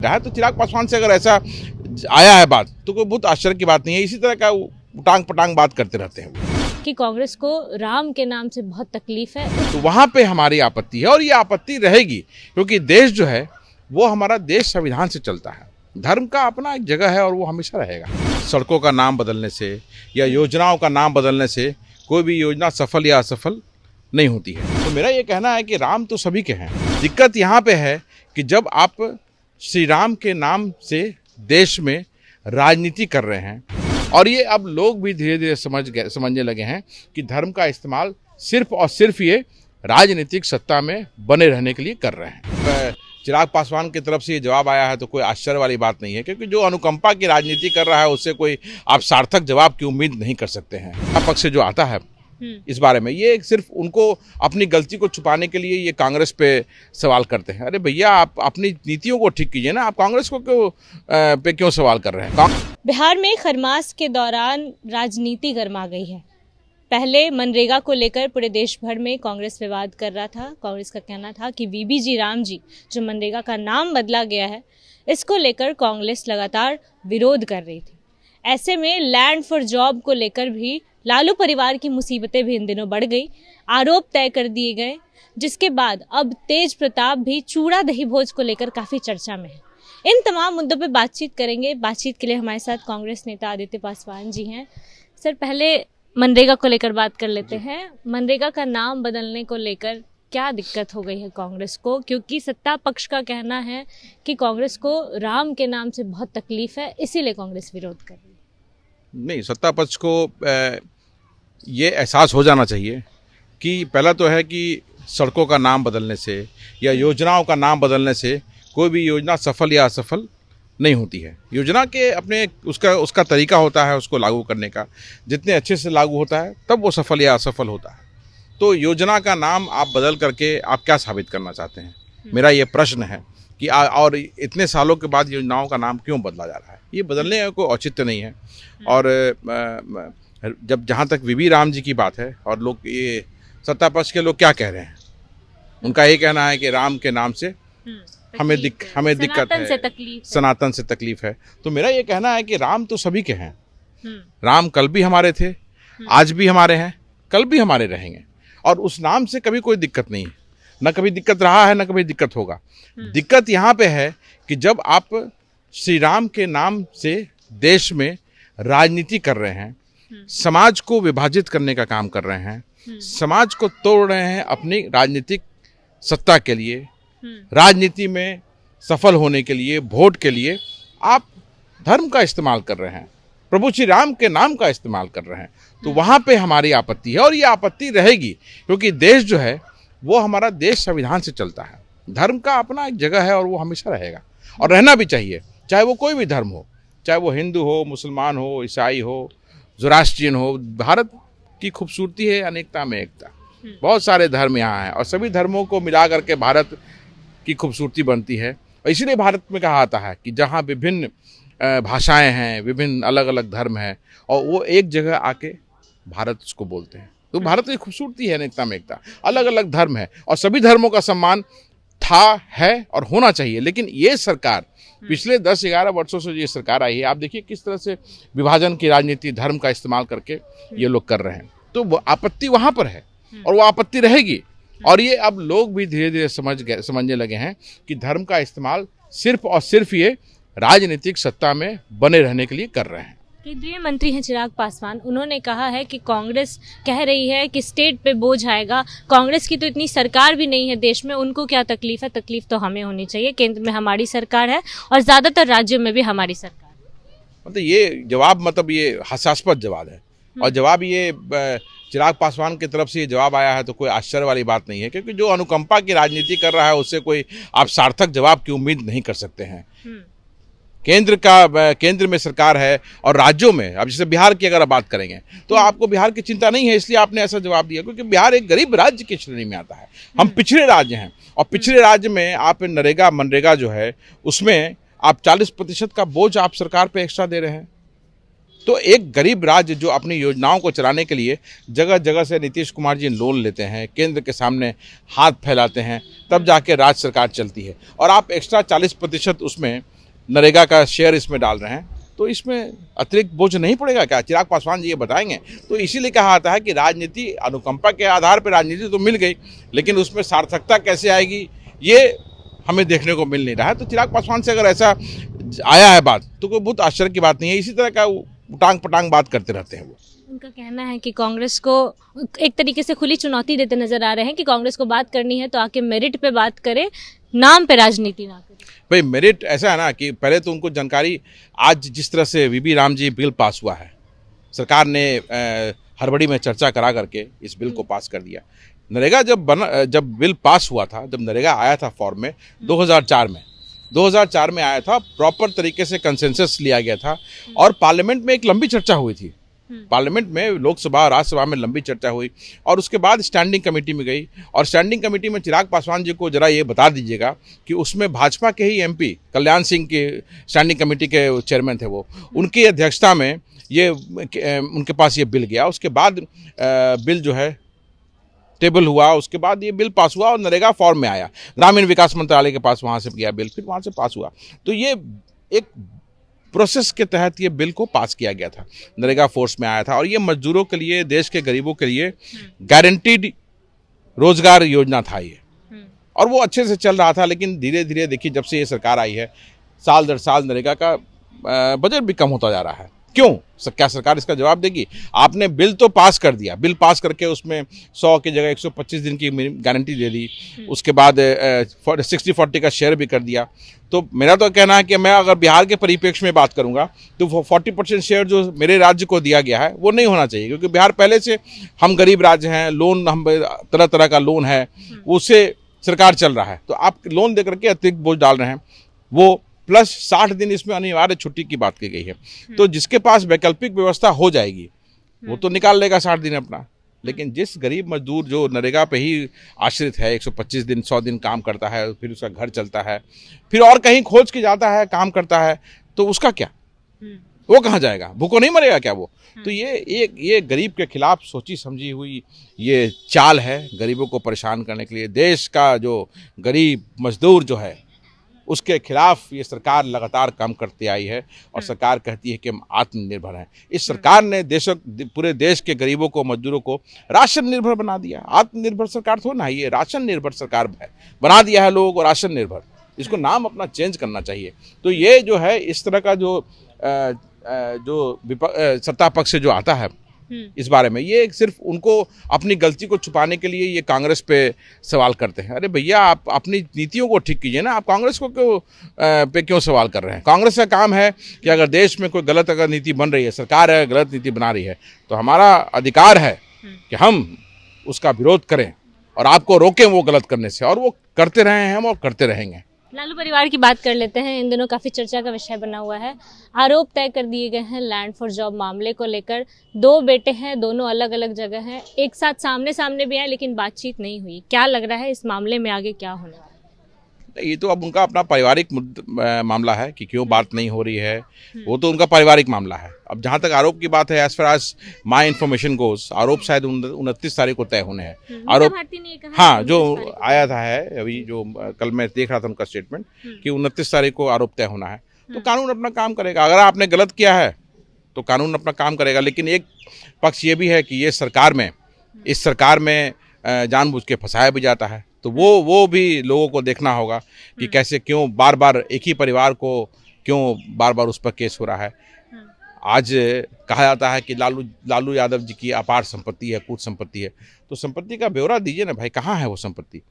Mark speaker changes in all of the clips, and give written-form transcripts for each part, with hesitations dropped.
Speaker 1: रहा है। तो चिराग पासवान से अगर ऐसा आया है बात तो कोई बहुत आश्चर्य की बात नहीं है। इसी तरह का उटांग पटांग बात करते रहते हैं
Speaker 2: कि कांग्रेस को राम के नाम से बहुत तकलीफ है,
Speaker 1: तो वहां पे हमारी आपत्ति है और ये आपत्ति रहेगी, क्योंकि देश जो है वो हमारा देश संविधान से चलता है। धर्म का अपना एक जगह है और वो हमेशा रहेगा। सड़कों का नाम बदलने से या योजनाओं का नाम बदलने से कोई भी योजना सफल या असफल नहीं होती है। तो मेरा ये कहना है कि राम तो सभी के हैं। दिक्कत यहाँ पे है कि जब आप श्री राम के नाम से देश में राजनीति कर रहे हैं और ये अब लोग भी धीरे धीरे समझने लगे हैं कि धर्म का इस्तेमाल सिर्फ और सिर्फ ये राजनीतिक सत्ता में बने रहने के लिए कर रहे हैं। चिराग पासवान की तरफ से ये जवाब आया है तो कोई आश्चर्य वाली बात नहीं है, क्योंकि जो अनुकंपा की राजनीति कर रहा है उससे कोई आप सार्थक जवाब की उम्मीद नहीं कर सकते हैं। पक्ष से जो आता है इस बारे में ये सिर्फ उनको अपनी गलती को छुपाने के लिए ये कांग्रेस पे सवाल करते हैं। अरे भैया, आप अपनी नीतियों को ठीक कीजिए ना, आप कांग्रेस को क्यों सवाल कर रहे हैं?
Speaker 2: बिहार में खरमास के दौरान राजनीति गर्मा गई है। पहले मनरेगा को लेकर पूरे देश भर में कांग्रेस विवाद कर रहा था। कांग्रेस का कहना था कि वीबीजी राम जी, जो मनरेगा का नाम बदला गया है, इसको लेकर कांग्रेस लगातार विरोध कर रही थी। ऐसे में लैंड फॉर जॉब को लेकर भी लालू परिवार की मुसीबतें भी इन दिनों बढ़ गई, आरोप तय कर दिए गए, जिसके बाद अब तेज प्रताप भी चूड़ा दही भोज को लेकर काफी चर्चा में है। इन तमाम मुद्दों पे बातचीत करेंगे। बातचीत के लिए हमारे साथ कांग्रेस नेता आदित्य पासवान जी हैं। सर, पहले मनरेगा को लेकर बात कर लेते हैं। मनरेगा का नाम बदलने को लेकर क्या दिक्कत हो गई है कांग्रेस को? क्योंकि सत्ता पक्ष का कहना है कि कांग्रेस को राम के नाम से बहुत तकलीफ है, इसीलिए कांग्रेस विरोध कर रही है।
Speaker 1: नहीं, सत्ता पक्ष को ये एहसास हो जाना चाहिए कि पहला तो है कि सड़कों का नाम बदलने से या योजनाओं का नाम बदलने से कोई भी योजना सफल या असफल नहीं होती है। योजना के अपने उसका तरीका होता है उसको लागू करने का। जितने अच्छे से लागू होता है तब वो सफल या असफल होता है। तो योजना का नाम आप बदल करके आप क्या साबित करना चाहते हैं? मेरा ये प्रश्न है कि और इतने सालों के बाद योजनाओं का नाम क्यों बदला जा रहा है? ये बदलने का कोई औचित्य नहीं है। और जब जहाँ तक वीबी राम जी की बात है और लोग ये सत्ता पक्ष के लोग क्या कह रहे हैं, उनका ये कहना है कि राम के नाम से हमें दिक्कत है, सनातन से तकलीफ है। तो मेरा ये कहना है कि राम तो सभी के हैं। राम कल भी हमारे थे, आज भी हमारे हैं, कल भी हमारे रहेंगे और उस नाम से कभी कोई दिक्कत नहीं है। न कभी दिक्कत रहा है, न कभी दिक्कत होगा। दिक्कत यहाँ पे है कि जब आप श्री राम के नाम से देश में राजनीति कर रहे हैं, समाज को विभाजित करने का काम कर रहे हैं, समाज को तोड़ रहे हैं अपनी राजनीतिक सत्ता के लिए, राजनीति में सफल होने के लिए, वोट के लिए आप धर्म का इस्तेमाल कर रहे हैं, प्रभु श्री राम के नाम का इस्तेमाल कर रहे हैं। तो वहाँ पे हमारी आपत्ति है और ये आपत्ति रहेगी, क्योंकि देश जो है वो हमारा देश संविधान से चलता है। धर्म का अपना एक जगह है और वो हमेशा रहेगा और रहना भी चाहिए, चाहे वो कोई भी धर्म हो, चाहे वो हिंदू हो, मुसलमान हो, ईसाई हो, ज़ोरास्ट्रियन हो। भारत की खूबसूरती है अनेकता में एकता। बहुत सारे धर्म यहाँ हैं और सभी धर्मों को मिला करके भारत की खूबसूरती बनती है। और इसीलिए भारत में कहा आता है कि जहाँ विभिन्न भाषाएं हैं, विभिन्न अलग अलग धर्म हैं और वो एक जगह आके भारत उसको बोलते हैं। तो भारत की खूबसूरती है अनेकता में एकता। अलग अलग धर्म है और सभी धर्मों का सम्मान था, है और होना चाहिए। लेकिन ये सरकार पिछले 10-11 वर्षों से ये सरकार आई है, आप देखिए किस तरह से विभाजन की राजनीति धर्म का इस्तेमाल करके ये लोग कर रहे हैं। तो वो आपत्ति वहाँ पर है और वो आपत्ति रहेगी। और ये अब लोग भी धीरे धीरे समझने लगे हैं कि धर्म का इस्तेमाल सिर्फ और सिर्फ ये राजनीतिक सत्ता में बने रहने के लिए कर रहे हैं।
Speaker 2: केंद्रीय मंत्री हैं चिराग पासवान, उन्होंने कहा है कि कांग्रेस कह रही है कि स्टेट पे बोझ आएगा। कांग्रेस की तो इतनी सरकार भी नहीं है देश में, उनको क्या तकलीफ है? तकलीफ तो हमें होनी चाहिए। केंद्र में हमारी सरकार है और ज्यादातर राज्यों में भी हमारी सरकार है।
Speaker 1: मतलब ये जवाब ये हास्यास्पद जवाब है और जवाब ये चिराग पासवान की तरफ से ये जवाब आया है तो कोई आश्चर्य वाली बात नहीं है, क्योंकि जो अनुकंपा की राजनीति कर रहा है उससे कोई आप सार्थक जवाब की उम्मीद नहीं कर सकते हैं। केंद्र में सरकार है और राज्यों में, अब जैसे बिहार की अगर आप बात करेंगे तो आपको बिहार की चिंता नहीं है, इसलिए आपने ऐसा जवाब दिया, क्योंकि बिहार एक गरीब राज्य की श्रेणी में आता है। हम पिछड़े राज्य हैं और पिछड़े राज्य में आप मनरेगा जो है उसमें आप 40% का बोझ आप सरकार पे एक्स्ट्रा दे रहे हैं। तो एक गरीब राज्य जो अपनी योजनाओं को चलाने के लिए जगह जगह से नीतीश कुमार जी लोन लेते हैं, केंद्र के सामने हाथ फैलाते हैं, तब जाके राज्य सरकार चलती है। और आप एक्स्ट्रा 40% उसमें नरेगा का शेयर इसमें डाल रहे हैं, तो इसमें अतिरिक्त बोझ नहीं पड़ेगा क्या? चिराग पासवान जी ये बताएंगे। तो इसीलिए कहा जाता है कि राजनीति अनुकंपा के आधार पर राजनीति तो मिल गई, लेकिन उसमें सार्थकता कैसे आएगी ये हमें देखने को मिल नहीं रहा है। तो चिराग पासवान से अगर ऐसा आया है बात, तो कोई बहुत आश्चर्य की बात नहीं है। इसी तरह का उटांग पटांग बात करते रहते हैं वो।
Speaker 2: उनका कहना है कि कांग्रेस को एक तरीके से खुली चुनौती देते नजर आ रहे हैं कि कांग्रेस को बात करनी है तो आके मेरिट पे बात करे, नाम पे राजनीति ना करे।
Speaker 1: भाई मेरिट ऐसा है ना कि पहले तो उनको जानकारी, आज जिस तरह से वीबी राम जी बिल पास हुआ है, सरकार ने हड़बड़ी में चर्चा करा करके इस बिल को पास कर दिया। नरेगा जब बिल पास हुआ था, जब नरेगा आया था फॉर्म में 2004 में आया था, प्रॉपर तरीके से कंसेंसस लिया गया था और पार्लियामेंट में एक लंबी चर्चा हुई थी। पार्लियामेंट में, लोकसभा और राज्यसभा में लंबी चर्चा हुई और उसके बाद स्टैंडिंग कमेटी में गई। और स्टैंडिंग कमेटी में चिराग पासवान जी को जरा ये बता दीजिएगा कि उसमें भाजपा के ही एमपी कल्याण सिंह के स्टैंडिंग कमेटी के चेयरमैन थे वो, उनकी अध्यक्षता में ये उनके पास ये बिल गया। उसके बाद बिल जो है टेबल हुआ, उसके बाद ये बिल पास हुआ और नरेगा फॉर्म में आया। ग्रामीण विकास मंत्रालय के पास वहाँ से गया बिल, फिर वहाँ से पास हुआ। तो ये एक प्रोसेस के तहत ये बिल को पास किया गया था, नरेगा फोर्स में आया था। और ये मजदूरों के लिए, देश के गरीबों के लिए गारंटीड रोजगार योजना था ये, और वो अच्छे से चल रहा था। लेकिन धीरे धीरे देखिए, जब से ये सरकार आई है, साल दर साल नरेगा का बजट भी कम होता जा रहा है। क्यों? क्या सरकार इसका जवाब देगी? आपने बिल तो पास कर दिया, बिल पास करके उसमें 100 की जगह 125 दिन की गारंटी ले ली, उसके बाद 60-40 का शेयर भी कर दिया। तो मेरा तो कहना है कि मैं अगर बिहार के परिप्रेक्ष्य में बात करूंगा तो 40% शेयर जो मेरे राज्य को दिया गया है वो नहीं होना चाहिए, क्योंकि बिहार पहले से हम गरीब राज्य हैं, लोन हम तरह तरह का लोन है, उससे सरकार चल रहा है। तो आप लोन दे करके अतिरिक्त बोझ डाल रहे हैं, वो प्लस 60 दिन इसमें अनिवार्य छुट्टी की बात की गई है। तो जिसके पास वैकल्पिक व्यवस्था हो जाएगी वो तो निकाल लेगा 60 दिन अपना। लेकिन जिस गरीब मजदूर जो नरेगा पे ही आश्रित है, 125 दिन 100 दिन काम करता है, फिर उसका घर चलता है, फिर और कहीं खोज के जाता है, काम करता है, तो उसका क्या? वो कहाँ जाएगा? भूखों नहीं मरेगा क्या वो? तो ये गरीब के खिलाफ सोची समझी हुई ये चाल है, गरीबों को परेशान करने के लिए। देश का जो गरीब मजदूर जो है उसके खिलाफ ये सरकार लगातार काम करती आई है और सरकार कहती है कि हम आत्मनिर्भर हैं। इस सरकार ने पूरे देश के गरीबों को, मजदूरों को राशन निर्भर बना दिया। आत्मनिर्भर सरकार थोड़ा ना, ये राशन निर्भर सरकार बना दिया है लोगों को, राशन निर्भर। इसको नाम अपना चेंज करना चाहिए। तो ये जो है, इस तरह का जो सत्ता पक्ष से जो आता है इस बारे में, ये सिर्फ उनको अपनी गलती को छुपाने के लिए ये कांग्रेस पे सवाल करते हैं। अरे भैया, आप अपनी नीतियों को ठीक कीजिए ना, आप कांग्रेस को क्यों सवाल कर रहे हैं? कांग्रेस का काम है कि अगर देश में कोई गलत अगर नीति बन रही है, सरकार है गलत नीति बना रही है, तो हमारा अधिकार है कि हम उसका विरोध करें और आपको रोकें वो गलत करने से, और वो करते रहे हैं हम और करते रहेंगे।
Speaker 2: लालू परिवार की बात कर लेते हैं। इन दिनों काफ़ी चर्चा का विषय बना हुआ है। आरोप तय कर दिए गए हैं लैंड फॉर जॉब मामले को लेकर। 2 बेटे हैं, दोनों अलग अलग जगह हैं, एक साथ सामने सामने भी आए लेकिन बातचीत नहीं हुई। क्या लग रहा है इस मामले में आगे क्या होने वाला है?
Speaker 1: ये तो अब उनका अपना पारिवारिक मामला है कि क्यों बात नहीं हो रही है, वो तो उनका पारिवारिक मामला है। अब जहाँ तक आरोप की बात है, as far as my information goes, आरोप शायद 29 तारीख को तय होने हैं। आरोप, हाँ, जो आया था है अभी, जो कल मैं देख रहा था उनका स्टेटमेंट कि 29 तारीख को आरोप तय होना है। तो कानून अपना काम करेगा। अगर आपने गलत किया है तो कानून अपना काम करेगा। लेकिन एक पक्ष ये भी है कि ये सरकार में, इस सरकार में जानबूझ के फंसाया भी जाता है। तो वो भी लोगों को देखना होगा कि कैसे, क्यों बार बार एक ही परिवार को क्यों बार बार उस पर केस हो रहा है। आज कहा जाता है कि लालू यादव जी की अपार संपत्ति है, कूट संपत्ति है। तो संपत्ति का ब्यौरा दीजिए ना भाई, कहाँ है वो संपत्ति?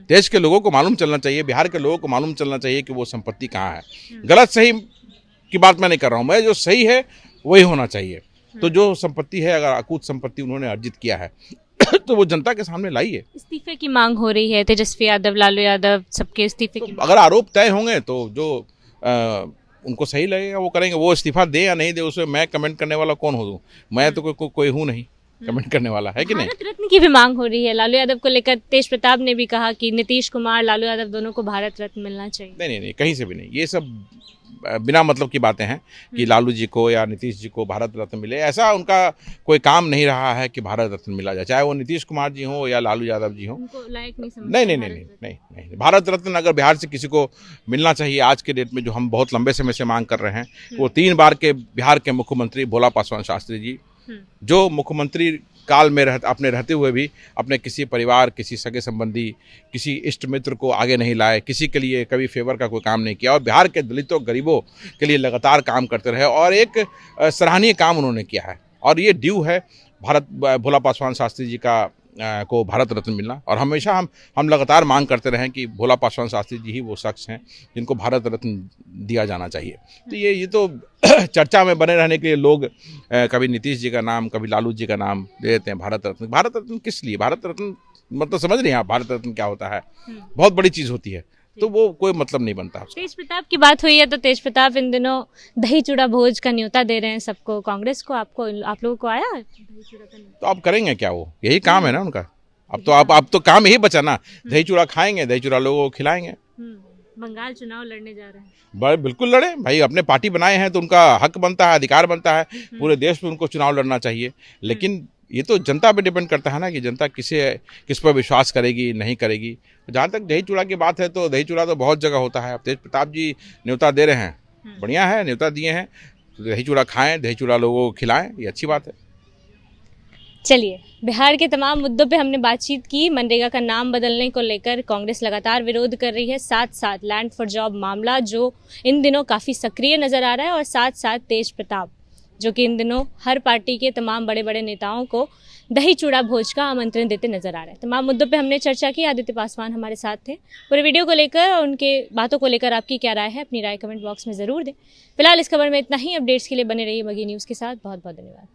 Speaker 1: देश के लोगों को मालूम चलना चाहिए, बिहार के लोगों को मालूम चलना चाहिए कि वो संपत्ति कहाँ है। गलत सही की बात मैं नहीं कर रहा हूँ, मैं जो सही है वही होना चाहिए। तो जो संपत्ति है, अगर अकूत संपत्ति उन्होंने अर्जित किया है तो वो जनता के सामने लाइए। इस्तीफे
Speaker 2: की मांग हो रही है, तेजस्वी यादव, लालू यादव, सबके इस्तीफे की।
Speaker 1: अगर आरोप तय होंगे तो जो उनको सही लगेगा वो करेंगे। वो इस्तीफा दे या नहीं दे, उसमें मैं कमेंट करने वाला कौन हूँ? मैं तो कोई हूँ नहीं कमेंट करने वाला, है कि नहीं?
Speaker 2: भारत रत्न की भी मांग हो रही है लालू यादव को लेकर। तेज प्रताप ने भी कहा कि नीतीश कुमार, लालू यादव दोनों को भारत रत्न मिलना चाहिए।
Speaker 1: नहीं, कहीं से भी नहीं। ये सब बिना मतलब की बातें हैं कि लालू जी को या नीतीश जी को भारत रत्न मिले। ऐसा उनका कोई काम नहीं रहा है कि भारत रत्न मिला जाए, चाहे वो नीतीश कुमार जी हों या लालू यादव जी हों।
Speaker 2: उनको लायक नहीं समझते
Speaker 1: नहीं नहीं नहीं नहीं नहीं नहीं भारत रत्न अगर बिहार से किसी को मिलना चाहिए आज के डेट में, जो हम बहुत लंबे समय से मांग कर रहे हैं, वो 3 बार के बिहार के मुख्यमंत्री भोला पासवान शास्त्री जी, जो मुख्यमंत्री काल में अपने रहते हुए भी अपने किसी परिवार, किसी सगे संबंधी, किसी इष्ट मित्र को आगे नहीं लाए, किसी के लिए कभी फेवर का कोई काम नहीं किया, और बिहार के दलितों गरीबों के लिए लगातार काम करते रहे, और एक सराहनीय काम उन्होंने किया है। और ये ड्यू है भोला पासवान शास्त्री जी का को भारत रत्न मिलना। और हमेशा हम लगातार मांग करते रहे कि भोला पासवान शास्त्री जी ही वो शख्स हैं जिनको भारत रत्न दिया जाना चाहिए। तो ये तो चर्चा में बने रहने के लिए लोग कभी नीतीश जी का नाम, कभी लालू जी का नाम दे देते हैं भारत रत्न। भारत रत्न किस लिए? भारत रत्न मतलब समझ रहे हैं आप भारत रत्न क्या होता है? बहुत बड़ी चीज़ होती है, तो वो कोई मतलब नहीं बनता।
Speaker 2: तेज प्रताप की बात हुई है तो तेज प्रताप इन दिनों दही चूड़ा भोज का न्योता दे रहे हैं सबको, कांग्रेस को, आपको, आप लोगों को आया दही चूड़ा का न्योता?
Speaker 1: तो अब करेंगे क्या? वो यही काम है ना उनका। अब तो काम यही बचा ना, दही चूड़ा खाएंगे, दही चूड़ा लोगों को खिलाएंगे।
Speaker 2: बंगाल चुनाव लड़ने जा रहे हैं।
Speaker 1: बिल्कुल लड़े भाई, अपने पार्टी बनाए हैं तो उनका हक बनता है, अधिकार बनता है, पूरे देश में उनको चुनाव लड़ना चाहिए। लेकिन ये तो जनता पे डिपेंड करता है ना कि जनता किस पर विश्वास करेगी, नहीं करेगी। जहाँ तक दही चूड़ा की बात है तो दही चूड़ा तो बहुत जगह होता है। अब तेज प्रताप जी न्योता दे रहे हैं, बढ़िया है, न्योता दिए हैं तो दही चूड़ा खाएं, दही चूड़ा लोगों को खिलाएं, ये अच्छी बात है।
Speaker 2: चलिए, बिहार के तमाम मुद्दों पे हमने बातचीत की। मनरेगा का नाम बदलने को लेकर कांग्रेस लगातार विरोध कर रही है, साथ साथ लैंड फॉर जॉब मामला जो इन दिनों काफ़ी सक्रिय नज़र आ रहा है, और साथ साथ तेज प्रताप जो कि इन दिनों हर पार्टी के तमाम बड़े बड़े नेताओं को दही चूड़ा भोज का आमंत्रण देते नजर आ रहे हैं। तमाम मुद्दों पे हमने चर्चा की। आदित्य पासवान हमारे साथ थे। पूरे वीडियो को लेकर और उनके बातों को लेकर आपकी क्या राय है, अपनी राय कमेंट बॉक्स में ज़रूर दें। फिलहाल इस खबर में इतना ही। अपडेट्स के लिए बने रहिए मगी न्यूज़ के साथ। बहुत बहुत धन्यवाद।